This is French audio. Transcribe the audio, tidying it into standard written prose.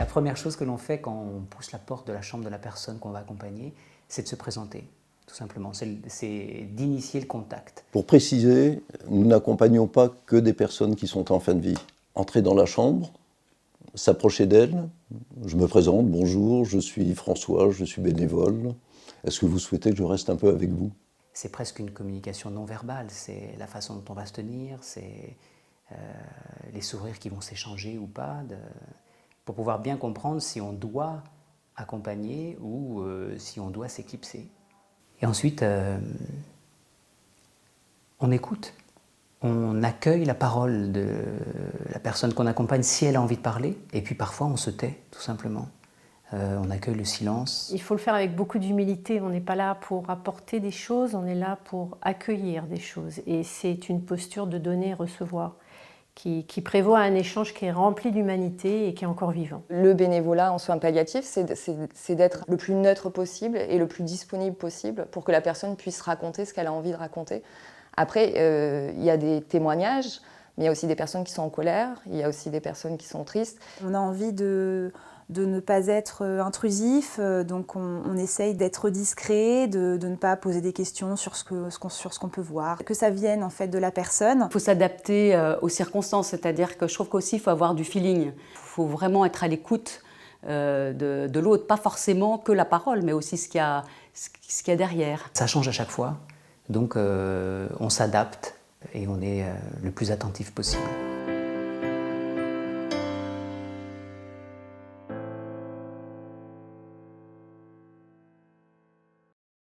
première chose que l'on fait quand on pousse la porte de la chambre de la personne qu'on va accompagner, c'est de se présenter, tout simplement. C'est d'initier le contact. Pour préciser, nous n'accompagnons pas que des personnes qui sont en fin de vie. Entrer dans la chambre, s'approcher d'elle, je me présente, bonjour, je suis François, je suis bénévole. Est-ce que vous souhaitez que je reste un peu avec vous ? C'est presque une communication non verbale, c'est la façon dont on va se tenir, c'est les sourires qui vont s'échanger ou pas, pour pouvoir bien comprendre si on doit accompagner ou si on doit s'éclipser. Et ensuite, on écoute, on accueille la parole de la personne qu'on accompagne si elle a envie de parler, et puis parfois on se tait, tout simplement. On accueille le silence. Il faut le faire avec beaucoup d'humilité. On n'est pas là pour apporter des choses, on est là pour accueillir des choses. Et c'est une posture de donner et recevoir qui prévaut un échange qui est rempli d'humanité et qui est encore vivant. Le bénévolat en soins palliatifs, c'est d'être le plus neutre possible et le plus disponible possible pour que la personne puisse raconter ce qu'elle a envie de raconter. Après, il y a des témoignages, mais il y a aussi des personnes qui sont en colère, il y a aussi des personnes qui sont tristes. On a envie de ne pas être intrusif, donc on essaye d'être discret, de ne pas poser des questions sur ce qu'on peut voir, que ça vienne en fait de la personne. Il faut s'adapter aux circonstances, c'est-à-dire que je trouve qu'aussi il faut avoir du feeling. Il faut vraiment être à l'écoute de l'autre, pas forcément que la parole, mais aussi ce qu'il y a derrière. Ça change à chaque fois, donc on s'adapte et on est le plus attentif possible.